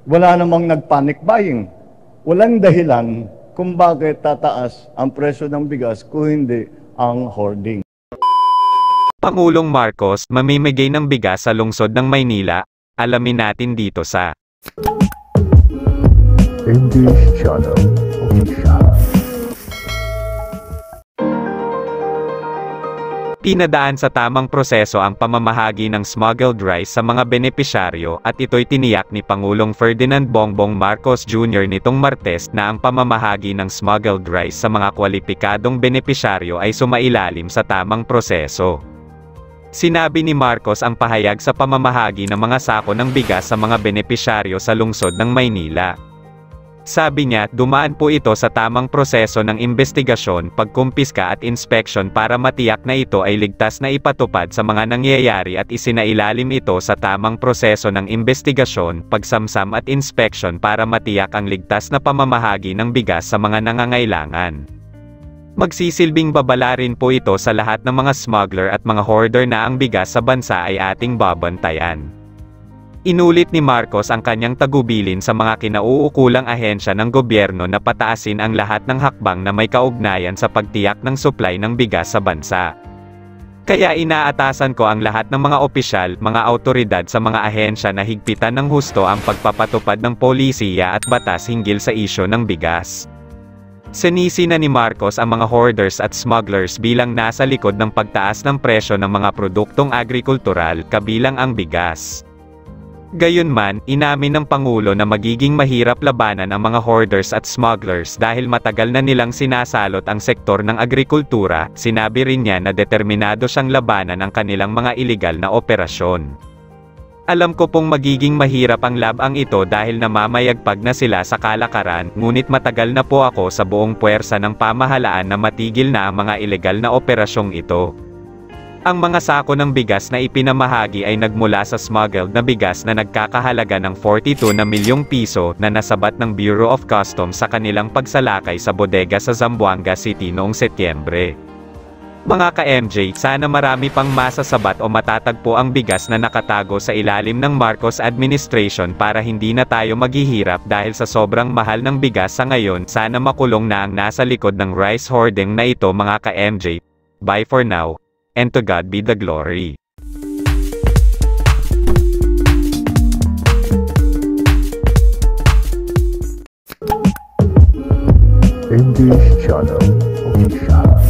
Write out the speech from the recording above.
Wala namang nag-panic buying. Walang dahilan kung bakit tataas ang presyo ng bigas kung hindi ang hoarding. Pangulong Marcos mamimigay ng bigas sa lungsod ng Maynila. Alamin natin dito sa English Channel Official. Pinadaan sa tamang proseso ang pamamahagi ng smuggled rice sa mga benepisyaryo at ito'y tiniyak ni Pangulong Ferdinand Bongbong Marcos Jr. nitong Martes na ang pamamahagi ng smuggled rice sa mga kwalipikadong benepisyaryo ay sumailalim sa tamang proseso. Sinabi ni Marcos ang pahayag sa pamamahagi ng mga sako ng bigas sa mga benepisyaryo sa lungsod ng Maynila. Sabi niya, dumaan po ito sa tamang proseso ng investigasyon, pagkumpiska at inspeksyon para matiyak na ito ay ligtas na ipatupad sa mga nangyayari at isinailalim ito sa tamang proseso ng investigasyon, pagsamsam at inspeksyon para matiyak ang ligtas na pamamahagi ng bigas sa mga nangangailangan. Magsisilbing babala rin po ito sa lahat ng mga smuggler at mga hoarder na ang bigas sa bansa ay ating babantayan. Inulit ni Marcos ang kanyang tagubilin sa mga kinauukulang ahensya ng gobyerno na pataasin ang lahat ng hakbang na may kaugnayan sa pagtiyak ng supply ng bigas sa bansa. Kaya inaatasan ko ang lahat ng mga opisyal, mga autoridad sa mga ahensya na higpitan ng husto ang pagpapatupad ng polisiya at batas hinggil sa isyu ng bigas. Sinisi na ni Marcos ang mga hoarders at smugglers bilang nasa likod ng pagtaas ng presyo ng mga produktong agrikultural, kabilang ang bigas. Gayunman, inamin ng Pangulo na magiging mahirap labanan ang mga hoarders at smugglers dahil matagal na nilang sinasalot ang sektor ng agrikultura. Sinabi rin niya na determinado siyang labanan ang kanilang mga iligal na operasyon. Alam ko pong magiging mahirap ang labang ito dahil namamayagpag na sila sa kalakaran, ngunit matagal na po ako sa buong puwersa ng pamahalaan na matigil na ang mga ilegal na operasyong ito. Ang mga sako ng bigas na ipinamahagi ay nagmula sa smuggled na bigas na nagkakahalaga ng 42 na milyong piso na nasabat ng Bureau of Customs sa kanilang pagsalakay sa bodega sa Zamboanga City noong Setyembre. Mga ka-MJ, sana marami pang masasabat o matatagpo ang bigas na nakatago sa ilalim ng Marcos administration para hindi na tayo maghihirap dahil sa sobrang mahal ng bigas sa ngayon. Sana makulong na ang nasa likod ng rice hoarding na ito mga ka-MJ. Bye for now. And to God be the glory. English Channel Official.